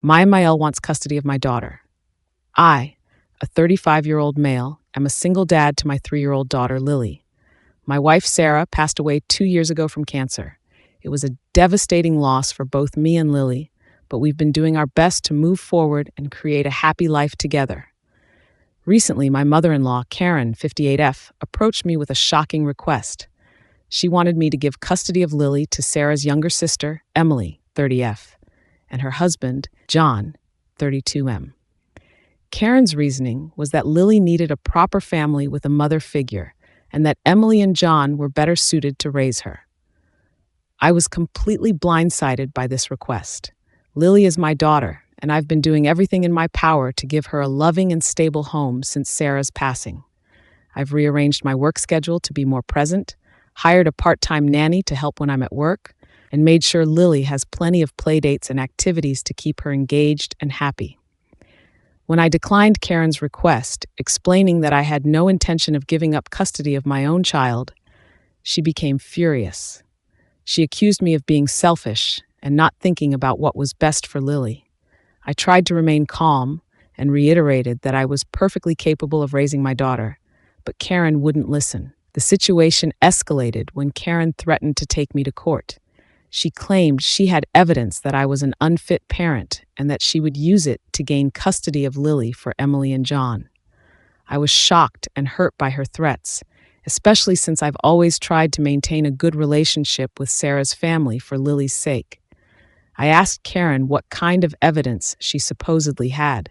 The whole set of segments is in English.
Maya Mael wants custody of my daughter. I, a 35-year-old male, am a single dad to my 3-year-old daughter, Lily. My wife, Sarah, passed away 2 years ago from cancer. It was a devastating loss for both me and Lily, but we've been doing our best to move forward and create a happy life together. Recently, my mother-in-law, Karen, 58F, approached me with a shocking request. She wanted me to give custody of Lily to Sarah's younger sister, Emily, 30F, and her husband, John, 32M. Karen's reasoning was that Lily needed a proper family with a mother figure, and that Emily and John were better suited to raise her. I was completely blindsided by this request. Lily is my daughter, and I've been doing everything in my power to give her a loving and stable home since Sarah's passing. I've rearranged my work schedule to be more present, hired a part-time nanny to help when I'm at work, and made sure Lily has plenty of playdates and activities to keep her engaged and happy. When I declined Karen's request, explaining that I had no intention of giving up custody of my own child, she became furious. She accused me of being selfish and not thinking about what was best for Lily. I tried to remain calm and reiterated that I was perfectly capable of raising my daughter, but Karen wouldn't listen. The situation escalated when Karen threatened to take me to court. She claimed she had evidence that I was an unfit parent and that she would use it to gain custody of Lily for Emily and John. I was shocked and hurt by her threats, especially since I've always tried to maintain a good relationship with Sarah's family for Lily's sake. I asked Karen what kind of evidence she supposedly had,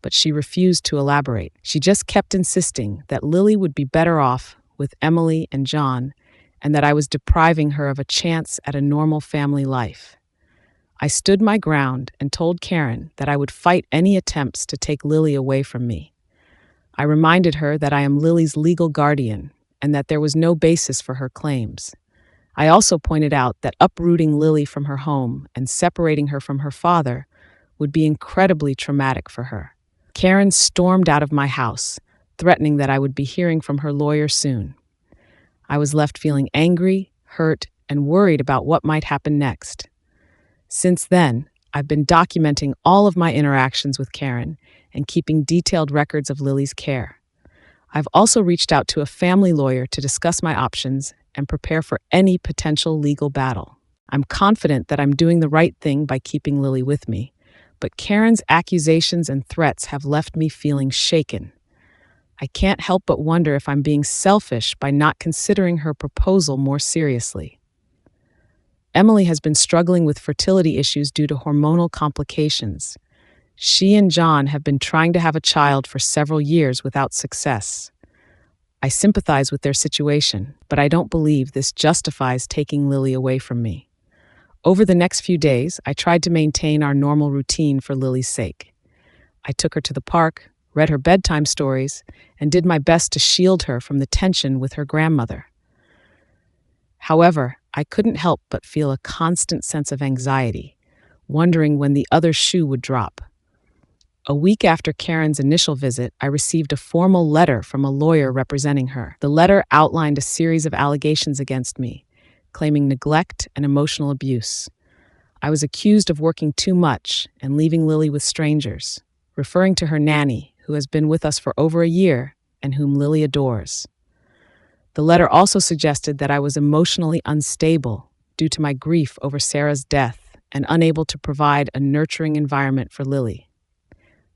but she refused to elaborate. She just kept insisting that Lily would be better off with Emily and John, and that I was depriving her of a chance at a normal family life. I stood my ground and told Karen that I would fight any attempts to take Lily away from me. I reminded her that I am Lily's legal guardian and that there was no basis for her claims. I also pointed out that uprooting Lily from her home and separating her from her father would be incredibly traumatic for her. Karen stormed out of my house, threatening that I would be hearing from her lawyer soon. I was left feeling angry, hurt, and worried about what might happen next. Since then, I've been documenting all of my interactions with Karen and keeping detailed records of Lily's care. I've also reached out to a family lawyer to discuss my options and prepare for any potential legal battle. I'm confident that I'm doing the right thing by keeping Lily with me, but Karen's accusations and threats have left me feeling shaken. I can't help but wonder if I'm being selfish by not considering her proposal more seriously. Emily has been struggling with fertility issues due to hormonal complications. She and John have been trying to have a child for several years without success. I sympathize with their situation, but I don't believe this justifies taking Lily away from me. Over the next few days, I tried to maintain our normal routine for Lily's sake. I took her to the park, read her bedtime stories, and did my best to shield her from the tension with her grandmother. However, I couldn't help but feel a constant sense of anxiety, wondering when the other shoe would drop. A week after Karen's initial visit, I received a formal letter from a lawyer representing her. The letter outlined a series of allegations against me, claiming neglect and emotional abuse. I was accused of working too much and leaving Lily with strangers, referring to her nanny, who has been with us for over a year and whom Lily adores. The letter also suggested that I was emotionally unstable due to my grief over Sarah's death and unable to provide a nurturing environment for Lily.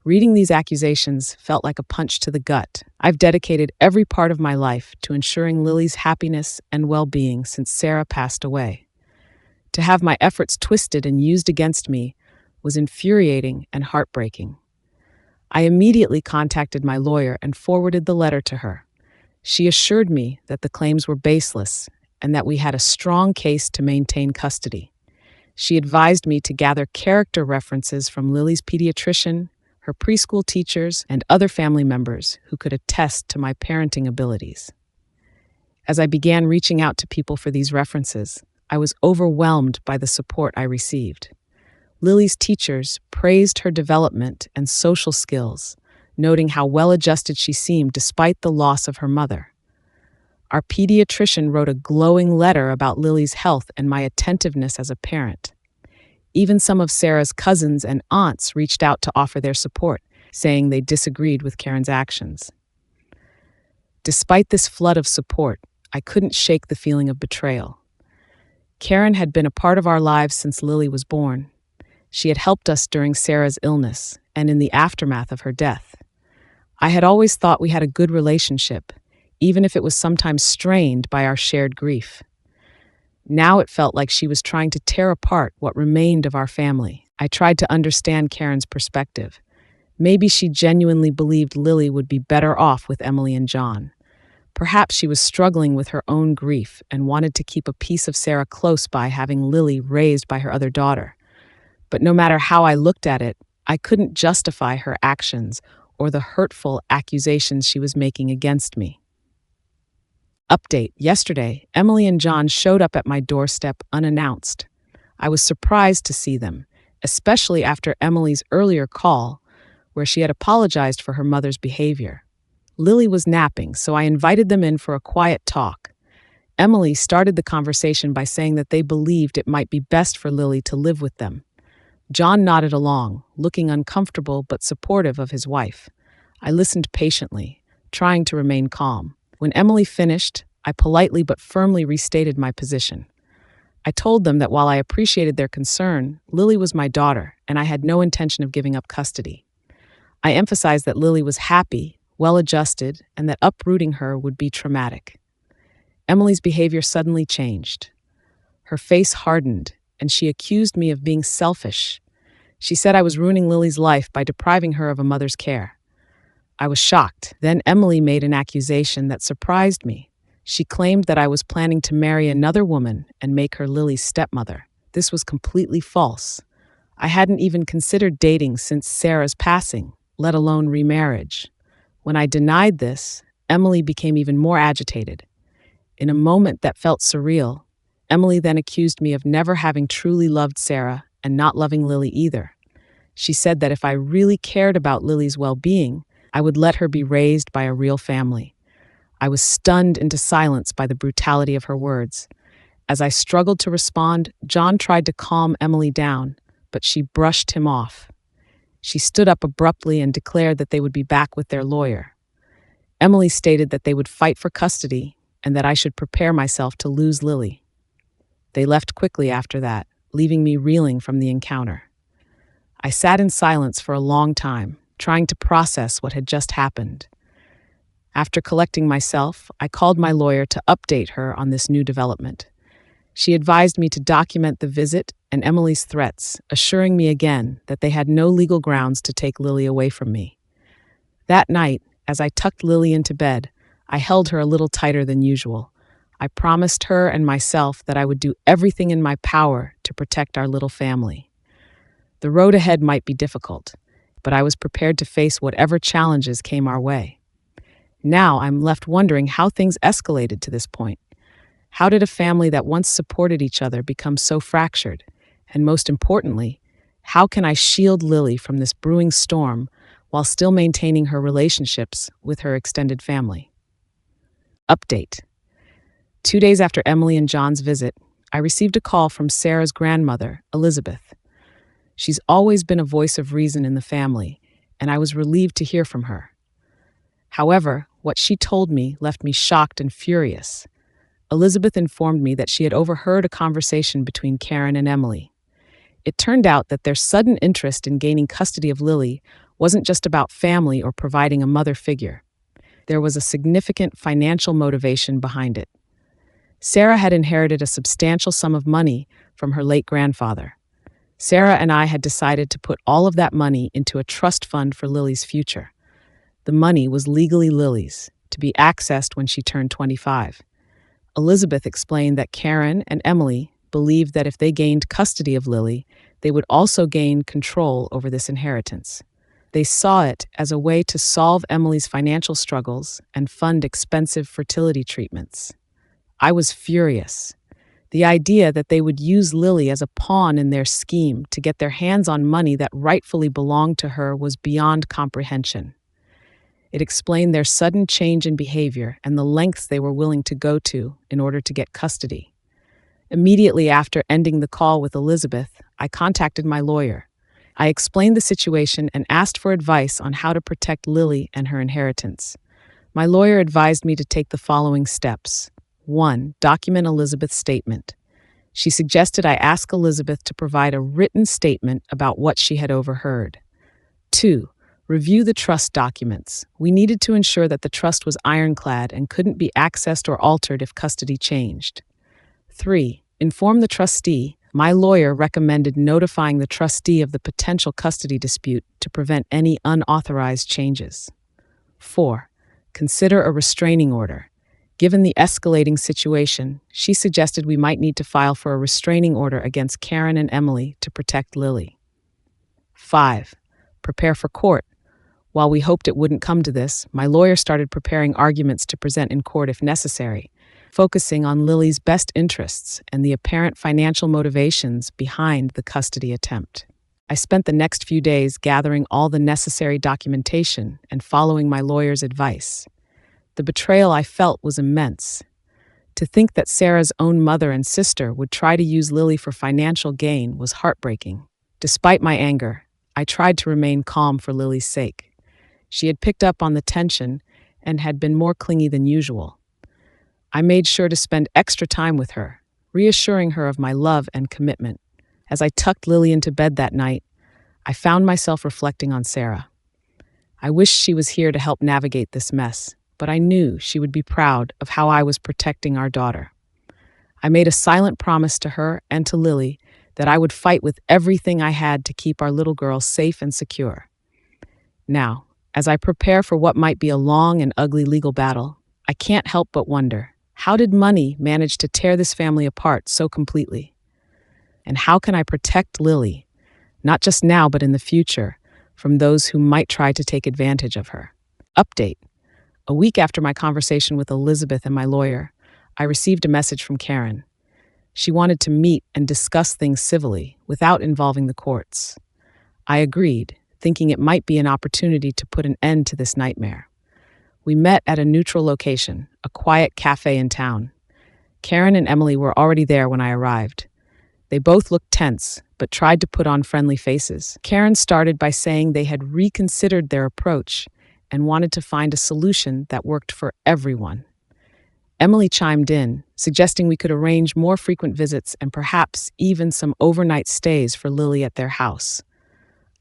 Reading these accusations felt like a punch to the gut. I've dedicated every part of my life to ensuring Lily's happiness and well-being since Sarah passed away. To have my efforts twisted and used against me was infuriating and heartbreaking. I immediately contacted my lawyer and forwarded the letter to her. She assured me that the claims were baseless and that we had a strong case to maintain custody. She advised me to gather character references from Lily's pediatrician, her preschool teachers, and other family members who could attest to my parenting abilities. As I began reaching out to people for these references, I was overwhelmed by the support I received. Lily's teachers praised her development and social skills, noting how well-adjusted she seemed despite the loss of her mother. Our pediatrician wrote a glowing letter about Lily's health and my attentiveness as a parent. Even some of Sarah's cousins and aunts reached out to offer their support, saying they disagreed with Karen's actions. Despite this flood of support, I couldn't shake the feeling of betrayal. Karen had been a part of our lives since Lily was born. She had helped us during Sarah's illness and in the aftermath of her death. I had always thought we had a good relationship, even if it was sometimes strained by our shared grief. Now it felt like she was trying to tear apart what remained of our family. I tried to understand Karen's perspective. Maybe she genuinely believed Lily would be better off with Emily and John. Perhaps she was struggling with her own grief and wanted to keep a piece of Sarah close by, having Lily raised by her other daughter. But no matter how I looked at it, I couldn't justify her actions or the hurtful accusations she was making against me. Update: yesterday, Emily and John showed up at my doorstep unannounced. I was surprised to see them, especially after Emily's earlier call, where she had apologized for her mother's behavior. Lily was napping, so I invited them in for a quiet talk. Emily started the conversation by saying that they believed it might be best for Lily to live with them. John nodded along, looking uncomfortable but supportive of his wife. I listened patiently, trying to remain calm. When Emily finished, I politely but firmly restated my position. I told them that while I appreciated their concern, Lily was my daughter, and I had no intention of giving up custody. I emphasized that Lily was happy, well-adjusted, and that uprooting her would be traumatic. Emily's behavior suddenly changed. Her face hardened, and she accused me of being selfish. She said I was ruining Lily's life by depriving her of a mother's care. I was shocked. Then Emily made an accusation that surprised me. She claimed that I was planning to marry another woman and make her Lily's stepmother. This was completely false. I hadn't even considered dating since Sarah's passing, let alone remarriage. When I denied this, Emily became even more agitated. In a moment that felt surreal, Emily then accused me of never having truly loved Sarah and not loving Lily either. She said that if I really cared about Lily's well-being, I would let her be raised by a real family. I was stunned into silence by the brutality of her words. As I struggled to respond, John tried to calm Emily down, but she brushed him off. She stood up abruptly and declared that they would be back with their lawyer. Emily stated that they would fight for custody and that I should prepare myself to lose Lily. They left quickly after that, leaving me reeling from the encounter. I sat in silence for a long time, trying to process what had just happened. After collecting myself, I called my lawyer to update her on this new development. She advised me to document the visit and Emily's threats, assuring me again that they had no legal grounds to take Lily away from me. That night, as I tucked Lily into bed, I held her a little tighter than usual. I promised her and myself that I would do everything in my power to protect our little family. The road ahead might be difficult, but I was prepared to face whatever challenges came our way. Now I'm left wondering how things escalated to this point. How did a family that once supported each other become so fractured? And most importantly, how can I shield Lily from this brewing storm while still maintaining her relationships with her extended family? Update: 2 days after Emily and John's visit, I received a call from Sarah's grandmother, Elizabeth. She's always been a voice of reason in the family, and I was relieved to hear from her. However, what she told me left me shocked and furious. Elizabeth informed me that she had overheard a conversation between Karen and Emily. It turned out that their sudden interest in gaining custody of Lily wasn't just about family or providing a mother figure. There was a significant financial motivation behind it. Sarah had inherited a substantial sum of money from her late grandfather. Sarah and I had decided to put all of that money into a trust fund for Lily's future. The money was legally Lily's, to be accessed when she turned 25. Elizabeth explained that Karen and Emily believed that if they gained custody of Lily, they would also gain control over this inheritance. They saw it as a way to solve Emily's financial struggles and fund expensive fertility treatments. I was furious. The idea that they would use Lily as a pawn in their scheme to get their hands on money that rightfully belonged to her was beyond comprehension. It explained their sudden change in behavior and the lengths they were willing to go to in order to get custody. Immediately after ending the call with Elizabeth, I contacted my lawyer. I explained the situation and asked for advice on how to protect Lily and her inheritance. My lawyer advised me to take the following steps. 1. Document Elizabeth's statement. She suggested I ask Elizabeth to provide a written statement about what she had overheard. 2. Review the trust documents. We needed to ensure that the trust was ironclad and couldn't be accessed or altered if custody changed. 3. Inform the trustee. My lawyer recommended notifying the trustee of the potential custody dispute to prevent any unauthorized changes. 4. Consider a restraining order. Given the escalating situation, she suggested we might need to file for a restraining order against Karen and Emily to protect Lily. 5. Prepare for court. While we hoped it wouldn't come to this, my lawyer started preparing arguments to present in court if necessary, focusing on Lily's best interests and the apparent financial motivations behind the custody attempt. I spent the next few days gathering all the necessary documentation and following my lawyer's advice. The betrayal I felt was immense. To think that Sarah's own mother and sister would try to use Lily for financial gain was heartbreaking. Despite my anger, I tried to remain calm for Lily's sake. She had picked up on the tension and had been more clingy than usual. I made sure to spend extra time with her, reassuring her of my love and commitment. As I tucked Lily into bed that night, I found myself reflecting on Sarah. I wished she was here to help navigate this mess, but I knew she would be proud of how I was protecting our daughter. I made a silent promise to her and to Lily that I would fight with everything I had to keep our little girl safe and secure. Now, as I prepare for what might be a long and ugly legal battle, I can't help but wonder, how did money manage to tear this family apart so completely? And how can I protect Lily, not just now but in the future, from those who might try to take advantage of her? Update. A week after my conversation with Elizabeth and my lawyer, I received a message from Karen. She wanted to meet and discuss things civilly, without involving the courts. I agreed, thinking it might be an opportunity to put an end to this nightmare. We met at a neutral location, a quiet cafe in town. Karen and Emily were already there when I arrived. They both looked tense, but tried to put on friendly faces. Karen started by saying they had reconsidered their approach and wanted to find a solution that worked for everyone. Emily chimed in, suggesting we could arrange more frequent visits and perhaps even some overnight stays for Lily at their house.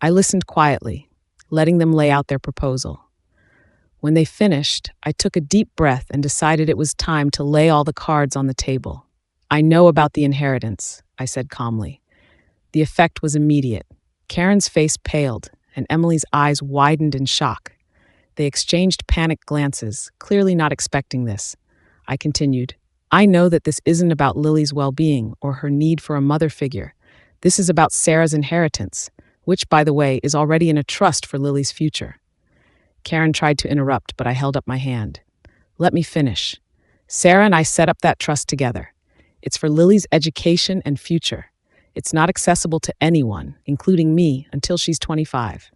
I listened quietly, letting them lay out their proposal. When they finished, I took a deep breath and decided it was time to lay all the cards on the table. I know about the inheritance, I said calmly. The effect was immediate. Karen's face paled, and Emily's eyes widened in shock. They exchanged panicked glances, clearly not expecting this. I continued, I know that this isn't about Lily's well-being or her need for a mother figure. This is about Sarah's inheritance, which, by the way, is already in a trust for Lily's future. Karen tried to interrupt, but I held up my hand. Let me finish. Sarah and I set up that trust together. It's for Lily's education and future. It's not accessible to anyone, including me, until she's 25.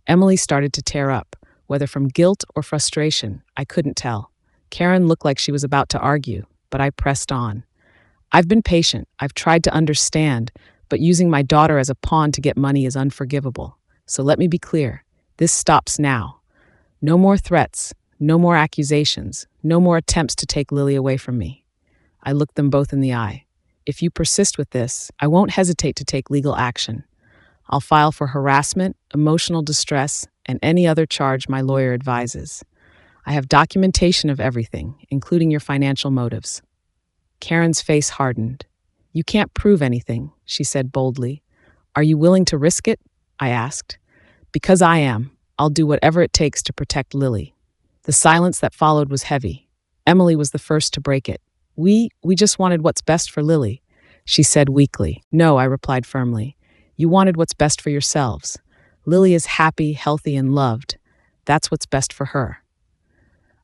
Emily started to tear up, whether from guilt or frustration, I couldn't tell. Karen looked like she was about to argue, but I pressed on. I've been patient, I've tried to understand, but using my daughter as a pawn to get money is unforgivable. So let me be clear, this stops now. No more threats, no more accusations, no more attempts to take Lily away from me. I looked them both in the eye. If you persist with this, I won't hesitate to take legal action. I'll file for harassment, emotional distress, and any other charge my lawyer advises. I have documentation of everything, including your financial motives. Karen's face hardened. You can't prove anything, she said boldly. Are you willing to risk it? I asked. Because I am. I'll do whatever it takes to protect Lily. The silence that followed was heavy. Emily was the first to break it. We just wanted what's best for Lily, she said weakly. No, I replied firmly. You wanted what's best for yourselves. Lily is happy, healthy, and loved. That's what's best for her.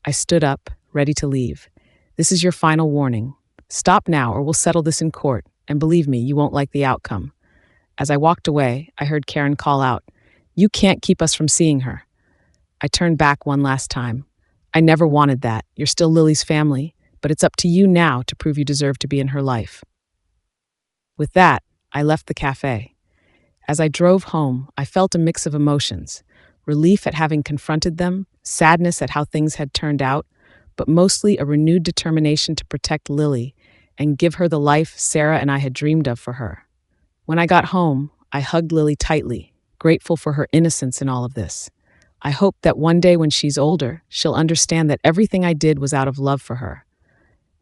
I stood up, ready to leave. This is your final warning. Stop now or we'll settle this in court, and believe me, you won't like the outcome. As I walked away, I heard Karen call out, You can't keep us from seeing her. I turned back one last time. I never wanted that. You're still Lily's family, but it's up to you now to prove you deserve to be in her life. With that, I left the cafe. As I drove home, I felt a mix of emotions: relief at having confronted them, sadness at how things had turned out, but mostly a renewed determination to protect Lily and give her the life Sarah and I had dreamed of for her. When I got home, I hugged Lily tightly, grateful for her innocence in all of this. I hope that one day when she's older, she'll understand that everything I did was out of love for her.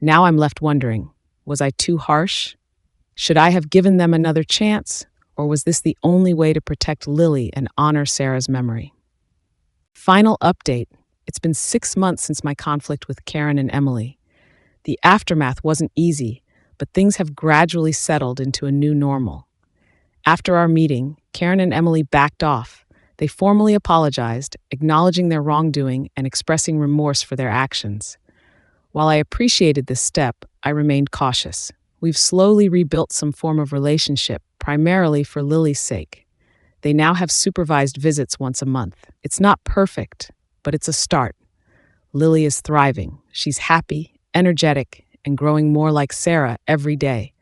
Now I'm left wondering, was I too harsh? Should I have given them another chance? Or was this the only way to protect Lily and honor Sarah's memory? Final update. It's been 6 months since my conflict with Karen and Emily. The aftermath wasn't easy, but things have gradually settled into a new normal. After our meeting, Karen and Emily backed off. They formally apologized, acknowledging their wrongdoing and expressing remorse for their actions. While I appreciated this step, I remained cautious. We've slowly rebuilt some form of relationship, primarily for Lily's sake. They now have supervised visits once a month. It's not perfect, but it's a start. Lily is thriving. She's happy, energetic, and growing more like Sarah every day.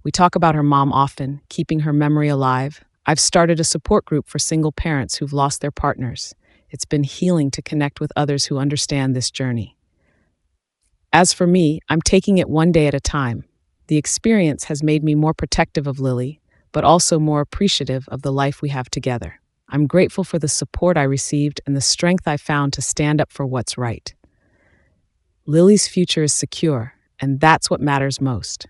We talk about her mom often, keeping her memory alive. I've started a support group for single parents who've lost their partners. It's been healing to connect with others who understand this journey. As for me, I'm taking it one day at a time. The experience has made me more protective of Lily, but also more appreciative of the life we have together. I'm grateful for the support I received and the strength I found to stand up for what's right. Lily's future is secure, and that's what matters most.